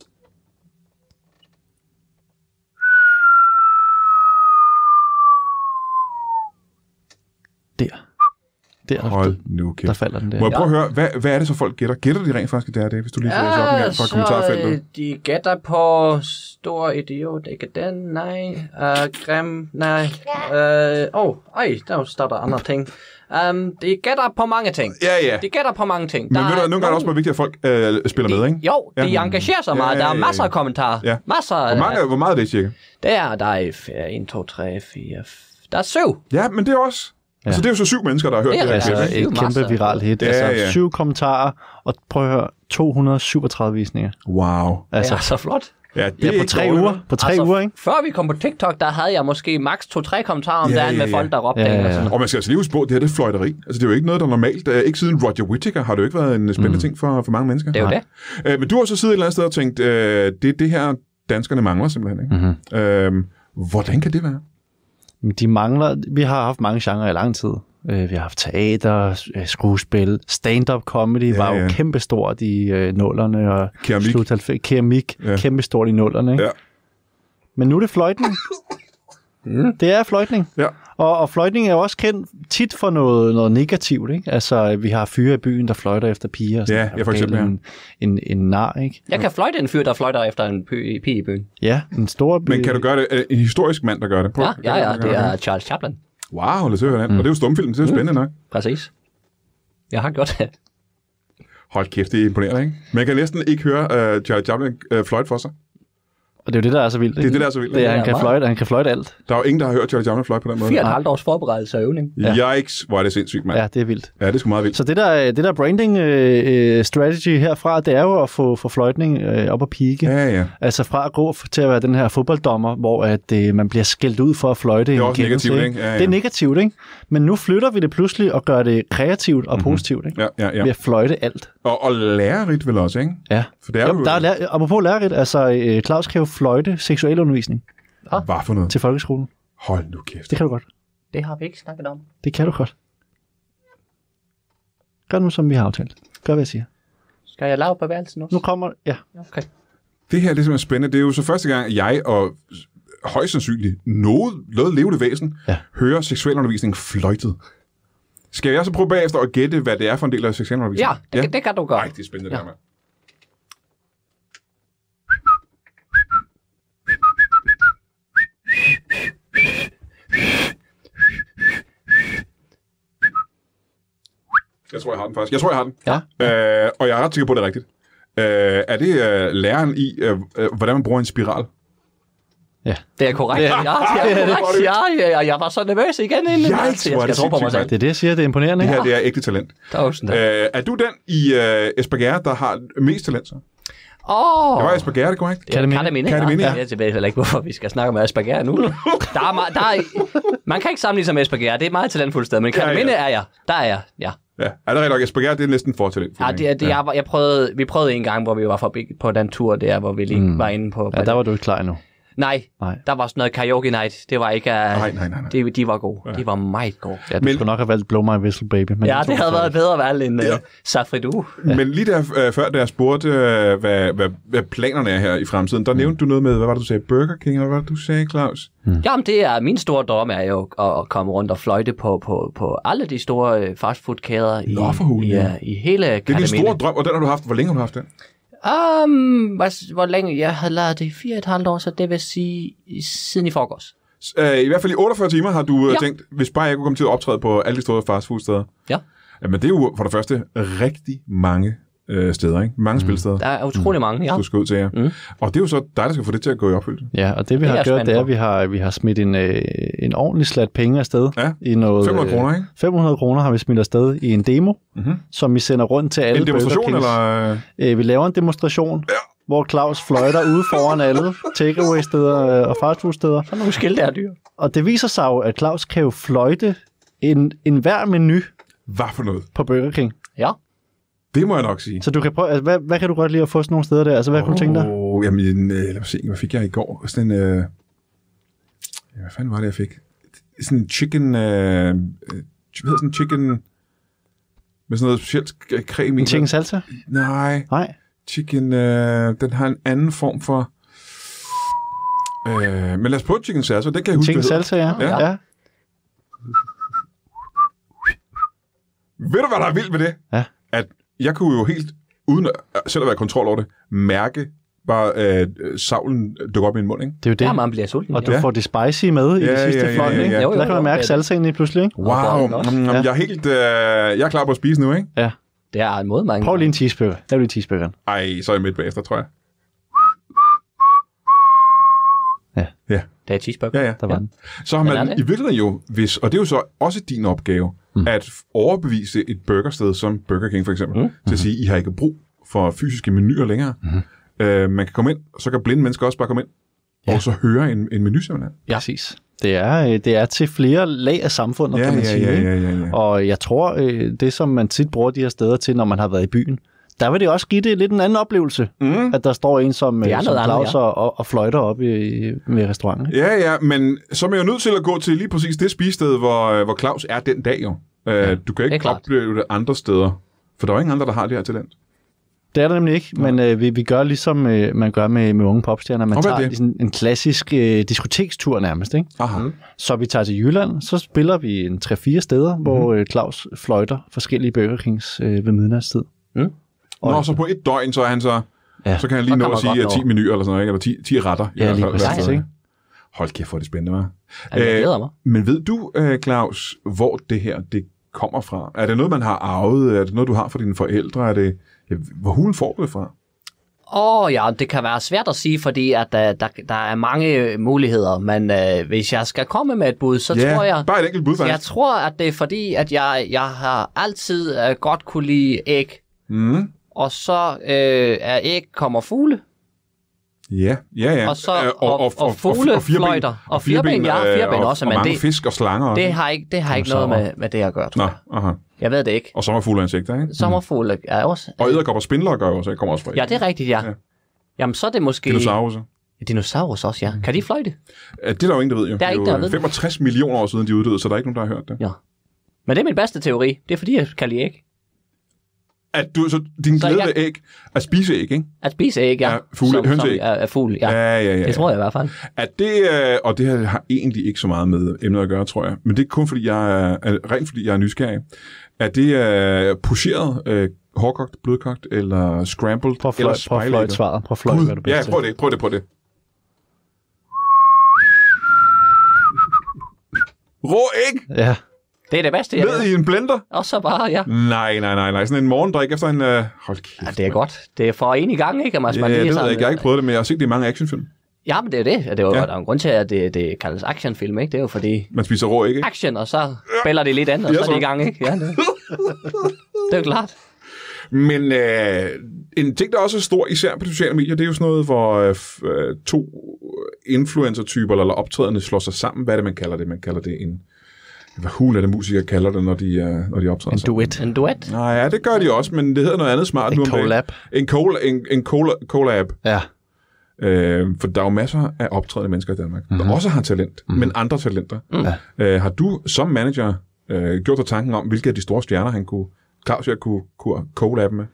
Hold nu kæft. Der falder den der. Må jeg prøve at høre, hvad er det så folk gætter? Gætter de rent faktisk, det er det, hvis du lige får så op en gang fra kommentarfeltet? De gætter på stor idiot, ikke den, nej. Grim, nej. Der står der andre ting. De gætter på mange ting. Ja. De gætter på mange ting. Men ved du, nogle gange er det også vigtigt, at folk spiller med, ikke? Jo, de engagerer sig meget. Der er masser af kommentarer. Ja. Masser. Hvor meget er det, cirka? Der er 1, 2, 3, 4... Der er 7. Ja, men det er også... Ja. Altså, det er jo så 7 mennesker, der har hørt det her. Altså, et kæmpe viralt hit. Altså, 7 kommentarer, og prøv at høre, 237 visninger. Wow. Altså, så flot. Ja, det er på 3 uger. På 3 uger, ikke? Før vi kom på TikTok, der havde jeg måske maks 2-3 kommentarer om dagen med folk, der råbte ting. Og man skal altså lige huske på, det her det er fløjteri. Altså, det er jo ikke noget, der er normalt. Ikke siden Roger Whittaker har det jo ikke været en spændende ting for mange mennesker. Det er jo det. Men du har så siddet et eller andet sted og tænkt, det her danskerne mangler simpelthen, ikke? Hvordan kan det være? De mangler... Vi har haft mange genrer i lang tid. Vi har haft teater, skuespil, stand-up comedy var jo kæmpestort i nullerne og keramik kæmpestort i nullerne, ikke? Ja. Men nu er det fløjtning. Det er fløjtning. Ja. Og fløjtning er jo også kendt tit for noget negativt, ikke? Altså, vi har fyre i byen, der fløjter efter piger. Ja, for eksempel. En nar, ikke? Jeg kan fløjte en fyr, der fløjter efter en pige i byen. Ja, en stor... Men kan du gøre det? En historisk mand, der gør det? Ja, det er Charles Chaplin. Wow, lad os høre den. Og det er jo stumfilm, det er jo spændende nok. Præcis. Jeg har gjort det. Hold kæft, det er imponerende, ikke? Man kan næsten ikke høre Charles Chaplin fløjte for sig. Og det er jo det, der er så vildt, ikke? Det er det, der er så vildt. Det er, han kan fløjte alt. Der er jo ingen, der har hørt Charlie Chaplin fløjte på den måde. 4,5 års forberedelse og øvning. Yikes, hvor er det sindssygt, mand. Ja, det er vildt. Ja, det er sgu meget vildt. Så det der branding strategy herfra, det er jo at få fløjtning op at pike. Ja. Altså fra at gå til at være den her fodbolddommer, hvor at man bliver skældt ud for at fløjte. Det er også negativt, ikke? Ja. Det er negativt, ikke? Men nu flytter vi det pludselig og gør det kreativt og positivt, ikke? Ja. Ved at fløjte alt. Og lærerigt vel også, ikke? Ja. For det er jo... Der er apropos lærerigt, altså Claus kan jo fløjte seksualundervisning. Hvad for noget? Til folkeskolen. Hold nu kæft. Det kan du godt. Det har vi ikke snakket om. Det kan du godt. Gør nu, som vi har aftalt. Gør, hvad jeg siger. Skal jeg lave på værelsen også? Nu kommer... Ja. Okay. Det her det er simpelthen spændende. Det er jo så første gang, jeg og højst sandsynligt noget levende væsen hører seksualundervisning fløjtet. Skal jeg så prøve bagefter at gætte, hvad det er for en del af seksualundervisning? Ja, det kan du gøre. Rigtig spændende, det her, mand. Jeg tror, jeg har den faktisk. Ja. Og jeg er ret sikker på, at det er rigtigt. Er det læren i, hvordan man bruger en spiral? Ja. Det er korrekt. Ja, jeg var så nervøs igen inden. Jeg skal tro på mig selv. Det er det, jeg siger. Det er imponerende. Det her, det er ægte talent. Er du den i Espergærde, der har mest talent, så? Det var Espergærde, det korrekt? Katteminde. Jeg ved heller ikke, hvorfor vi skal snakke om Espergærde nu. Man kan ikke sammenligne sig med Espergærde. Det er et meget talentfuldt sted, men Katteminde er jeg. Der er jeg, ja. Ja, er det rigtig nok? Espergærde, det er næsten for talent. Vi prøvede en gang, hvor vi var forbi på den tur der, hvor vi lige var inde på. Ja, der var du ikke klar endnu. Nej, der var sådan noget karaoke night. Det var ikke... Nej. De var gode. Ja. De var meget gode. Ja, du skulle nok have valgt Blow My Whistle Baby. Men ja, det havde været bedre valg end Safridu. Ja. Men lige der, før da jeg spurgte, hvad planerne er her i fremtiden, der nævnte du noget med, hvad var det, du sagde? Burger King, eller hvad var det, du sagde, Claus? Jamen, det er min store drøm er jo at komme rundt og fløjte på alle de store fastfood-kæder i hele Kerteminde. Det er din store drøm, og den har du haft. Hvor længe har du haft den? Hvor længe? Jeg havde lavet det i 4,5 år, så det vil sige siden i forgårs. I hvert fald i 48 timer har du tænkt, hvis bare jeg kunne komme til at optræde på alle de store fastfood-steder. Ja. Men det er jo for det første rigtig mange steder, ikke? Mange spilsteder. Der er utrolig mange, ja. Du skal ud til jer. Og det er jo så dig, der skal få det til at gå i opfyldelse. Ja, og det vi har gjort, det er, at vi har smidt en ordentlig slat penge afsted. Ja, i noget, 500 kroner, ikke? 500 kroner har vi smidt afsted i en demo, som vi sender rundt til alle. En demonstration, eller? Vi laver en demonstration, hvor Claus fløjter ude foran alle takeaway-steder og fastfood-steder. Så nogle skilte er dyr. Og det viser sig jo, at Claus kan jo fløjte en hver menu. Hvad for noget? På Burger King. Ja. Det må jeg nok sige. Så du kan prøve, altså, hvad kan du godt lide at få sådan nogle steder der? Altså, hvad kunne du tænke dig? Jamen, lad mig se, hvad fik jeg i går? Sådan en, hvad fanden var det, jeg fik? Sådan en chicken, hvad hedder sådan en chicken, med sådan noget specielt creme i. En chicken salsa? Nej. Chicken, den har en anden form for, men lad os prøve chicken salsa, den kan jeg huske, chicken salsa, ja. Ved du, hvad der er vildt med det? Ja. At jeg kunne jo helt, uden selv at være kontrol over det, mærke bare savlen dukke op i min mund, ikke? Det er jo det. Ja, man bliver sulten. Og du får det spicy med i det sidste fløjt, ikke? Jo, der kan man mærke salsaen i pludselig, ikke? Wow. Jeg er helt, jeg er klar på at spise nu, ikke? Ja. Det er en måde, man... Prøv lige en cheeseburger. Der er lige cheeseburgeren. Ej, så er jeg midt bagefter, tror jeg. Ja. Det er cheeseburger. Ja. Der var den. Så har man i virkeligheden jo, og det er jo så også din opgave, at overbevise et burgersted som Burger King for eksempel, til at sige, I har ikke brug for fysiske menuer længere. Man kan komme ind, så kan blinde mennesker også bare komme ind, og så høre en menu simpelthen. Ja, præcis. Det er til flere lag af samfundet, kan man sige. Ja. Og jeg tror, det som man tit bruger de her steder til, når man har været i byen, der vil det også give det lidt en anden oplevelse, at der står en som Claus og fløjter op ved restauranten. Ja, men så er man jo nødt til at gå til lige præcis det spisested, hvor Claus er den dag jo. Du kan ikke opleve det andre steder, for der er ingen andre, der har det her talent. Det er der nemlig ikke, men vi gør ligesom man gør med unge popstjerner. Man tager ligesom en klassisk diskotekstur nærmest, ikke? Aha. Så vi tager til Jylland, så spiller vi 3-4 steder, hvor Claus fløjter forskellige Burger Kings ved midnatstid. Og så på et døgn, så er han så kan han lige nå at sige 10 menuer eller sådan noget, eller 10 retter. Ja, lige præcis, ikke? Hold kæft, hvor er det spændende, hva'? Jeg glæder mig. Men ved du, Claus, hvor det her det kommer fra? Er det noget, man har arvet? Er det noget, du har fra dine forældre? Er det, hvor hulen får du det fra? Ja, det kan være svært at sige, fordi at der er mange muligheder, men hvis jeg skal komme med et bud, så tror jeg... bare et enkelt bud, faktisk. Jeg tror, at det er fordi, at jeg har altid godt kunne lide æg. Og så er æg kommer fugle. Ja. Og så og fuglefløjter. Og fireben, fireben også. Og mange fisk og slanger også. Det har ikke noget med det at gøre, tror jeg. Aha. Jeg ved det ikke. Og sommerfugle og insekter, ikke? Sommerfugle er også... Og edderkopper og spindler gør også, kommer også fra æg. Ja, det er rigtigt, ja. Jamen, så er det måske... Dinosaurer. Dinosaurus også, ja. Kan de fløjte? Det er der jo ingen, der ved, jo. Der er ikke der ved. 65 millioner år siden de uddøde, så der er ikke nogen, der har hørt det. Ja. Men det er min bedste teori. Det er fordi, jeg kan lide æg. Så din glæde ved æg, at spise æg, ikke? At spise æg, ja. Hønseæg. Som fugl, ja. Ja. Det tror jeg i hvert fald. At det, og det her har egentlig ikke så meget med emnet at gøre, tror jeg. Men det er kun fordi, rent fordi jeg er nysgerrig. Er det pocheret, hårdkogt, blødkogt, eller scrambled, eller spejlægget? Prøv at fløjte svaret. Prøv at fløjte, hvad du bedst. Ja, prøv det. Rå æg! Ja. Det er det bedste, jeg ved. I en blender? Og så bare, ja. Nej. Sådan en morgendrik efter en... Hold kæft. Ja, det er godt. Det er for en i gang, ikke? Det ved jeg ikke. Jeg har ikke prøvet det, men jeg har set det i mange actionfilm. Ja, men det er det. Der er en grund til, at det kaldes actionfilm, ikke? Det er jo fordi... Man spiser rå, ikke? Action, og så spiller det lidt andet, og så er det i gang, ikke? Ja, det er jo klart. Men en ting, der også er stor, især på de sociale medier, det er jo sådan noget, hvor to influencer-typer eller optrædende slår sig sammen. Hvad er det, man kalder det? Man kalder det en... Hvad hulen er det, musikere kalder det, når de optræder sig? En duet? Nej, ja, det gør de også, men det hedder noget andet smart. En collab. En collab. Ja. For der er jo masser af optrædende mennesker i Danmark, der også har talent, men andre talenter. Har du som manager gjort dig tanken om, hvilke af de store stjerner, Claus kunne collabbe med?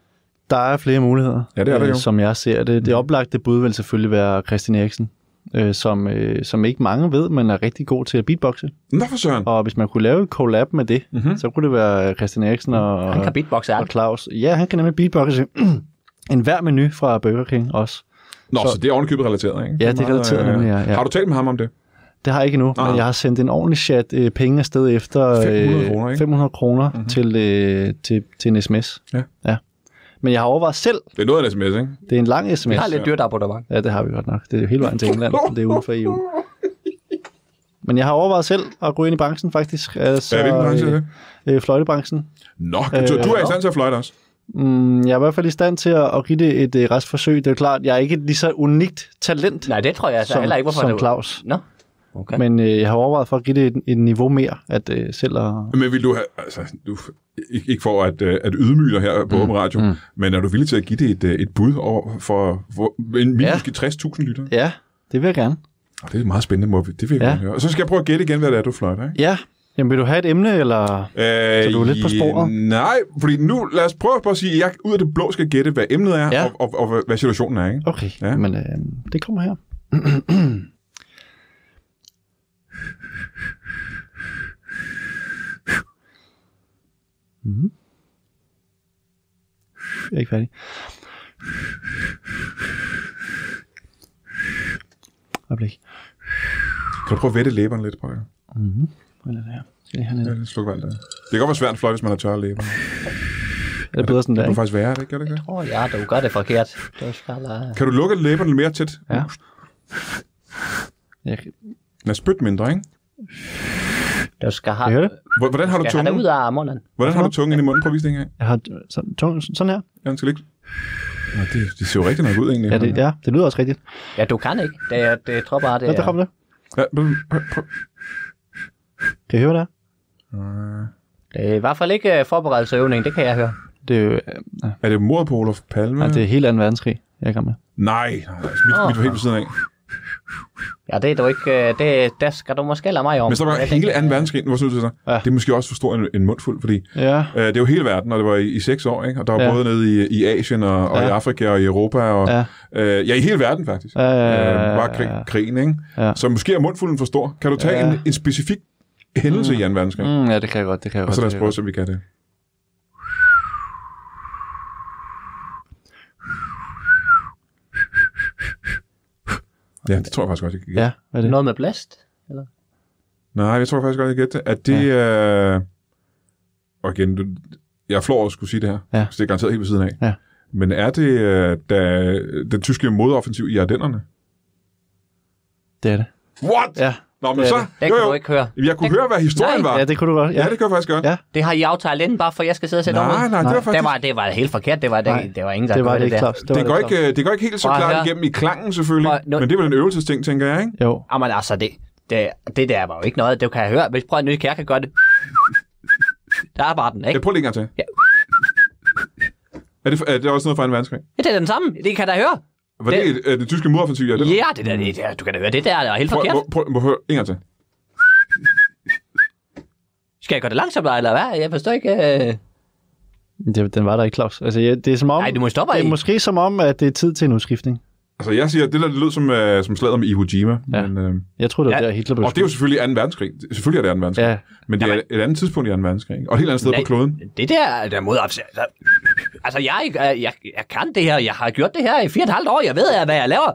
Der er flere muligheder, ja, det er der jo. Som jeg ser det. Det oplagte bud vil selvfølgelig være Christian Eriksen, som ikke mange ved, men er rigtig god til at beatboxe. Nå for søren. Og hvis man kunne lave et collab med det, så kunne det være Christian Eriksen og, han kan beatboxe og Claus. Ja, han kan nemlig beatboxe en hver menu fra Burger King også. Nå, så det er ovenikøbet relateret, ikke? Ja, det er relateret nemlig, ja. Har du talt med ham om det? Det har jeg ikke endnu, men jeg har sendt en ordentlig chat penge afsted efter 500 kroner til en sms. Ja. Men jeg har overvejet selv... Det er noget af en sms, ikke? Det er en lang sms. Vi har lidt dyrt abonnement. Ja, det har vi godt nok. Det er jo hele vejen til England. Det er uden for EU. Men jeg har overvejet selv at gå ind i branchen, faktisk. Altså, hvilken branche er det? Fløjtebranchen. Nå, du er i stand til at fløjte også? Jeg er i hvert fald i stand til at give det et restforsøg. Det er klart, jeg er ikke lige så unikt talent. Nej, det tror jeg altså heller ikke, hvorfor som Claus. Nå. Okay. Men jeg har overvejet for at give det et niveau mere, at selv at... Men vil du have... Altså, ikke for at ydmyge dig her på Åben Radio, men er du villig til at give det et bud over for måske 60.000 lytter? Ja, det vil jeg gerne. Det er et meget spændende, det vil jeg gerne høre. Og så skal jeg prøve at gætte igen, hvad det er, du fløjter, ikke? Ja. Jamen, vil du have et emne, eller så du er lidt på sporet? Nej, fordi nu lad os prøve at sige, at jeg ud af det blå skal gætte, hvad emnet er, og hvad situationen er, ikke? Okay, men det kommer her. Jeg er ikke færdig. Øjeblik. Kan du prøve at vette læberne lidt, prøv? Hvad er det her? Skal jeg have lidt? Ja, sluk alt det. Det kan godt være svært at fløjte, hvis man har tørre læber. Er det bedre sådan der, ikke? Det kan faktisk være, det gør det ikke? Ja, du gør det forkert. Kan du lukke læberne mere tæt? Ja. Den er spyt mindre, ikke? Du skal have... Hvordan har du tungen? Ud af munden. Hvordan har du tungen ind i munden? Prøv at vise det en gang. Jeg har tungen sådan her. Ja, den skal ligge. Ja, det ser jo rigtig nok ud, egentlig. Ja, det lyder også rigtigt. Ja, du kan ikke. Det tror bare, det er... Ja, der kommer det. Ja, kan I høre det? Det er i hvert fald ikke forberedelsesøvning, det kan jeg høre. Det er jo... Er det mordet på Olof Palme? Nej, det er helt anden verdenskrig, jeg kan med. Nej, mit var helt ved siden af. Ja, det er du ikke... der skal du måske lade mig om. Men så var hele anden verdenskrig, det er måske også for stor en mundfuld, fordi det er jo hele verden, og det var i 6 år, ikke? Og der var både nede i Asien og i Afrika og i Europa, og i hele verden faktisk. Bare krigen, ikke? Ja. Så måske er mundfulden for stor. Kan du tage en specifik hændelse i anden verdenskrig? Ja, det kan jeg godt. Og så lad os prøve, så vi kan det. Ja, det tror jeg faktisk godt, jeg kan gætte. Ja, hvad er det? Noget med blæst? Eller? Nej, jeg tror faktisk godt, jeg kan gætte det. At det og igen, jeg flår at skulle sige det her, så det er garanteret helt ved siden af. Ja. Men er det den tyske modoffensiv i Ardennerne? Det er det. What? Ja. Nå, men så... Det kunne du ikke høre. Jeg kunne høre, hvad historien var. Ja, det kunne du godt. Ja, det kunne jeg faktisk godt. Ja. Det har I aftalt inden, bare for jeg skal sidde og sætte Nej, det var faktisk... Det var helt forkert. Det var ingen, der det var det ikke, Claus. Det går ikke helt så klart igennem i klangen, selvfølgelig. Men det er vel en øvelsesting, tænker jeg, ikke? Jo. Jamen altså, det der var jo ikke noget. Det kan jeg høre. Hvis prøv at jeg kan gøre det. Der er bare den, ikke? Jeg prøver lige en gang til. Ja. Er det også noget fra en verdenskrig? Ja, det er den samme. Det kan da høre. Var det tyske modoffensiv? Ja, det der. Du kan da høre, det der er helt forkert. Prøv at høre en gang til. Skal jeg gøre det langsomt, eller hvad? Jeg forstår ikke... Den var der ikke, Claus. Altså, det er som om... Nej, du må stoppe. Det er måske som om, at det er tid til en udskiftning. Altså, jeg siger, det lød som slaget om Iwo Jima. Ja. Men, jeg tror, det var der Hitler blev. Og det er jo selvfølgelig 2. verdenskrig. Selvfølgelig er det 2. verdenskrig. Ja. Men det er et andet tidspunkt i 2. verdenskrig. Og et helt andet sted på kloden. Det der modoffensiv... Altså, jeg kan det her. Jeg har gjort det her i 4,5 år. Jeg ved, hvad jeg laver.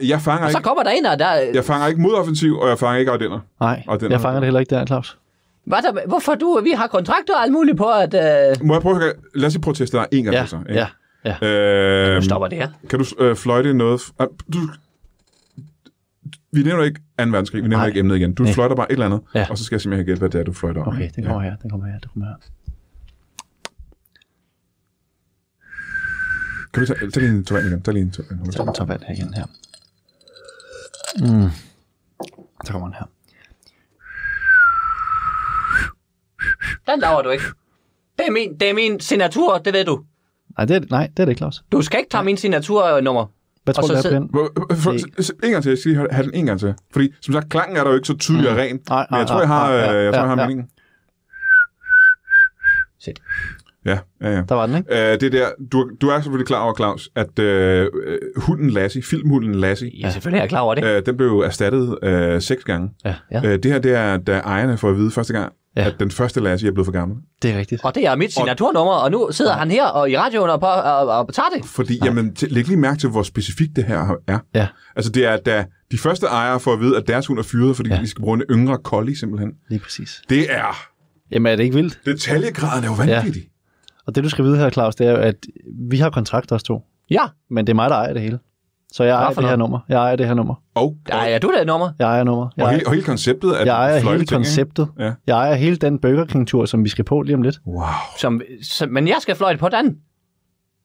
Og så kommer der en, og der... Jeg fanger ikke modoffensiv, og jeg fanger ikke Ardenner. Nej, jeg fanger det heller ikke der, Claus. Hvorfor vi har kontrakter og alt muligt på, at... Må jeg prøve at... Lad os lige prøve at teste dig en gang. Så, ja. Nu stopper det her. Kan du fløjte noget... Vi nævner ikke 2. verdenskrig, vi nævner ikke emnet igen. Du fløjter bare et eller andet, og så skal jeg simpelthen gætte, hvad det er, du fløjter om. Okay, det kommer her. Kan vi tage lige en tårvand igen? Tag lige en tårvand. Tag en tårvand her igen, her. Så kommer den her. Den laver du ikke. Det er min signatur, det ved du. Nej, det er det ikke, Claus. Du skal ikke tage min signaturnummer. Hvad tror du, det er på den? En gang til. Jeg skal lige have den en gang til. Fordi, som sagt, klangen er der jo ikke så tydelig og ren. Men jeg tror, jeg har meningen. Sæt. Ja. Der var den, ikke? Det der, du er selvfølgelig klar over, Claus, at hunden Lassie, filmhunden Lassie... Ja, selvfølgelig er jeg klar over det. Den blev erstattet 6 gange. Ja. Det her, det er, da ejerne får at vide første gang, at den første Lassie er blevet for gammel. Det er rigtigt. Og det er mit signaturnummer, og nu sidder han her og i radioen og tager det. Fordi, læg lige mærke til, hvor specifikt det her er. Ja. Altså, det er, da de første ejere får at vide, at deres hund er fyret, fordi de skal bruge en yngre collie, simpelthen. Lige præcis. Det er... Jamen, er det ikke vildt? Detaljegraden er jo vanvittig. Ja. Og det, du skal vide her, Claus, det er jo, at vi har kontrakt os to. Ja. Men det er mig, der ejer det hele. Så jeg ejer det her nummer. Jeg ejer det her nummer. Ejer du det nummer? Jeg ejer nummer. Og hele konceptet er... Jeg ejer hele konceptet. Ja. Jeg ejer hele den Burger King-tur, som vi skal på lige om lidt. Wow. Men jeg skal fløjte på den.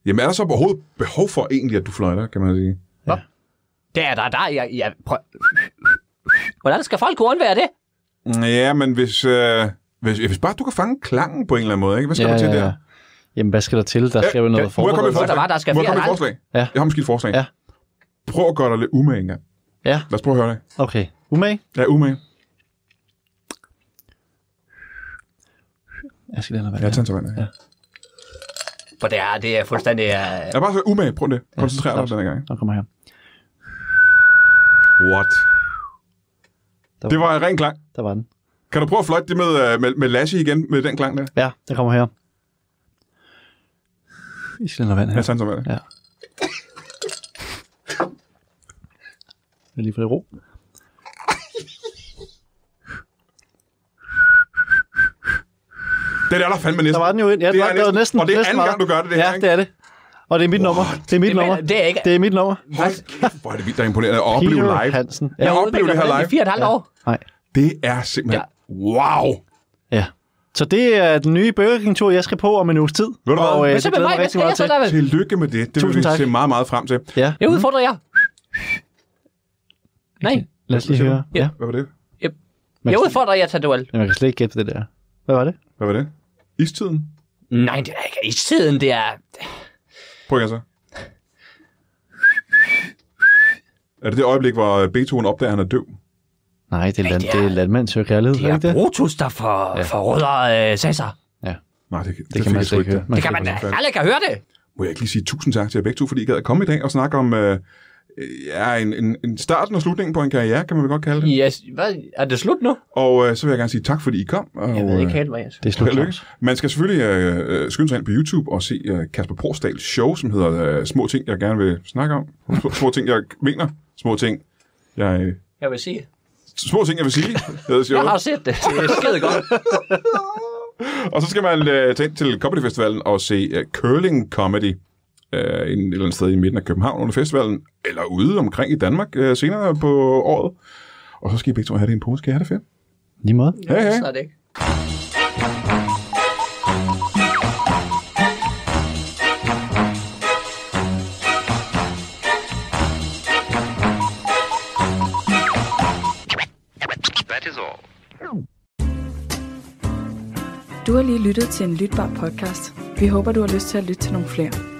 Jamen, er der så overhovedet behov for egentlig, at du fløjter, kan man sige? Ja. Det er der. Hvordan skal folk kunne undvære det? Ja, men hvis bare du kan fange klangen på en eller anden måde, ikke? Hvad skal der til der? Jamen, hvad skal der til? Der skal jo noget forberedelse. Må jeg komme et forslag? Ja. Jeg har måske et forslag. Ja. Prøv at gøre dig lidt umage engang. Ja. Lad os prøve at høre det. Okay. Umage? Ja, umage. Jeg skal lige have jeg tager en vand. Ja. For det er fuldstændig... Jeg bare så umage. Prøv det. Koncentrer dig den her gang. Nå, kommer her. What? Det var en ren klang. Der var den. Kan du prøve at fløjte det med Lassie igen, med den klang der? Ja, det kommer her. I skal have vand her. Jeg tager en vand. Ja. Jeg lige få det ro. Det er der fandme næsten. Der var den jo ind. Ja, det var næsten. Og det er anden gang, du gør det her, ikke? Ja, det er det. Og det er mit nummer. Det er mit nummer. Det er ikke... Det er mit nummer. Hvor er det vildt, der er imponerende at opleve live. Peter Hansen. Jeg har oplevet det her live. I 4,5 år. Nej. Det er simpelthen... Wow! Ja. Så det er den nye Burger King-tur, jeg skal på om en uges tid. Ved du hvad? Men så med mig, hvad skal jeg så lave? Tillykke med det. Det vil vi se meget, meget frem til. Ja. Jeg udfordrer jer. Nej. Lad os lige høre. Ja. Hvad var det? Jeg udfordrer jer til duel. Jeg kan slet ikke gætte det der. Hvad var det? Hvad var det? Istiden? Nej, det er ikke istiden, det er... Prøv igen så. Er det øjeblik, hvor Beethoven opdager, at han er døv? Nej, det er landmand søger kærlighed. Det er Brutus, der forråder Cæsar. Ja. Nej, det kan man slet ikke høre. Det kan man da aldrig kan høre det. Må jeg ikke lige sige tusind tak til jer begge to, fordi I gad at komme i dag og snakke om en starten og slutningen på en karriere, kan man vel godt kalde det. Yes. Hvad? Er det slut nu? Og så vil jeg gerne sige tak, fordi I kom. Og, jeg ved ikke helt, hvad jeg det er slut. Man skal selvfølgelig skynde sig ind på YouTube og se Kasper Porsdals show, som hedder Små ting, jeg gerne vil snakke om. Små ting, jeg mener. Små ting, jeg vil sige. Små ting, jeg vil sige. Jeg har set det. Det er skide godt. Og så skal man tage ind til Comedy Festivalen og se curling comedy et eller andet sted i midten af København under festivalen, eller ude omkring i Danmark senere på året. Og så skal I begge to have det i en pose. Skal I have det fedt? Lige måde. Hej. Snart ikke. Du har lige lyttet til en lytbar podcast. Vi håber, du har lyst til at lytte til nogle flere.